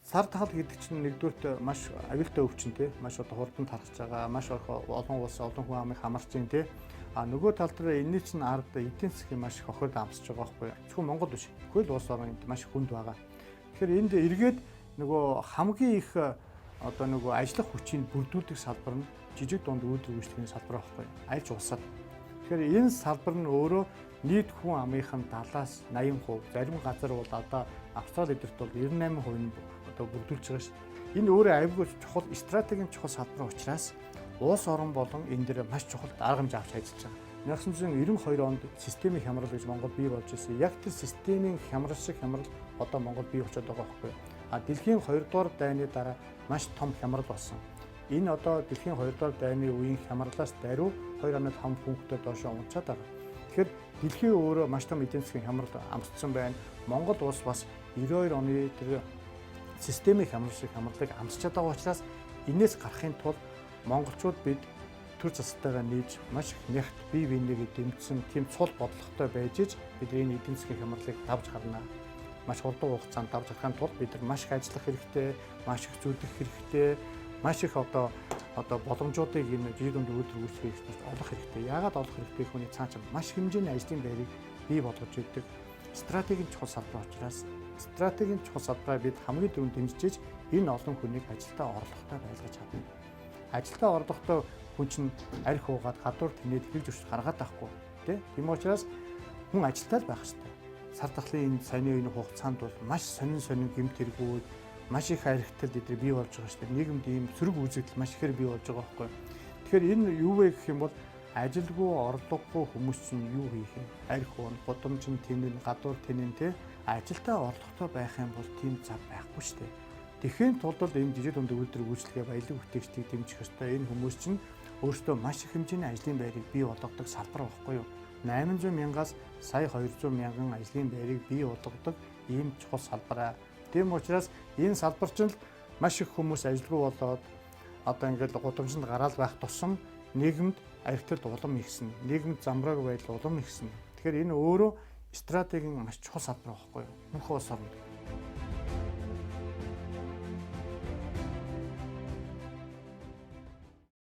Сар тахал гэдэг чинь нэгдүгürt маш аюултай өвчин маш одоо хурдан тархаж байгаа, маш олон улс олон хүн амыг хамарч байна те. А нөгөө тал дээр энэний чинь ард эдийн засгийн маш их хохирд амсаж байгаа байхгүй юу? Зөвхөн Монгол биш. Хөл улс орн энд маш хүнд байгаа. Тэгэхээр энд эргээд нөгөө хамгийн их одоо нөгөө ажиллах хүчийг бүрдүүлдэг салбар нь жижиг дунд үйлдвэр үйлчлэгийн салбар байхгүй юу? Альж улсад. Тэгэхээр энэ салбар нь өөрөө нийт хүн амынхын 70-аас 80%, зарим газар бол одоо Австрали эдэрт бол 98% нь одоо бүрдүүлж байгаа шүү. Энэ өөрөө аюулгүй чухал стратегийн чухал салбар учраас улс орон болон энэ дээр маш чухал арга хэмжээ авч ажиллаж байгаа. 1992 онд системийн хямрал гэж Монгол бий болж ирсэн. Яг тэр системийн хямрал шиг хямрал одоо Монгол бий болчиход байгаа байхгүй юу? А дэлхийн 2 дугаар дайны дараа маш том хямрал болсон. Энэ одоо дэлхийн 2 дугаар дайны үеийн хямралаас даруй 2.5 пунктээр доош унцаад байгаа. Тэгэхээр дэлхийн өөрөө маш том эдийн засгийн хямрал амсцсан байна. Монгол улс бас 92 оны тэр системийн хямрал шиг хямралыг амсчаад байгаа учраас энээс гарахын тулд монголчууд бид төр засалтайгаа нийж маш их нягт бие биенийгээ дэмжсэн тийм цул бодлоготой байж иж бид энэ эдийн засгийн хямралыг давж гарна. Маш хурдан хугацаанд давж гарахын тулд бид нар маш их ажиллах хэрэгтэй, маш их зүтгэх хэрэгтэй, маш их одоо боломжуудыг энэ жид дунд үйлдвэр үйлчлэгийг олох хэрэгтэй. Яагаад олох хэрэгтэй хүний цааш маш хэмжээний ажлын байрыг бий болгож өгдөг стратегийн чухал салбар учраас стратегийн чухал салбараа бид хамгийн түрүүнд дэмжиж энэ олон хүнийг ажилдаа орлоготой байлгаж чадна. Ажилдаа орлоготой хүн чинь арх уугаад гадуур тэнээд хэрэг зөрчил гаргаад байхгүй тийм. Тийм учраас хүн ажилдаа л байх хэрэгтэй. Сар тахлын энэ саяны үеийн хугацаанд бол маш сонин гэмт хэрэгүүд маш их архитал эдгээр бий болж байгаа шүү дээ. Нийгэмд ийм сөрөг үзэгдэл маш ихээр бий болж байгаа байхгүй. Тэгэхээр энэ юу вэ гэх юм бол ажилгүй орлогогүй хүмүүс чинь юу хийх юм? Арх уун, гудамжин тэнэн, гадуур тэнэн те ажилдаа орлоготой байх юм бол тийм зав байхгүй шүү дээ. Тэгэхин тулд энэ жижиг дунд үйлдвэр үйлчлэгээ баялаг бүтээгчдийг дэмжих ёстой. Энэ хүмүүс чинь өөрсдөө маш их хэмжээний ажлын байрыг бий болгодог салбар байхгүй юу? 800 мянгаас сая 200 мянган ажлын байрыг бий болгодог ийм чухал салбараа. Тийм учраас энэ салбар чинь маш их хүмүүс ажилгүй болоод одоо ингээд гудамжинд гараал байх тусам нийгэмд архитект улам ихсэн, нийгэмд замбрааг байдал улам ихсэн. Тэгэхээр энэ өөрөө стратегийн маш чухал салбар байхгүй юу? Мөнх улс орнд.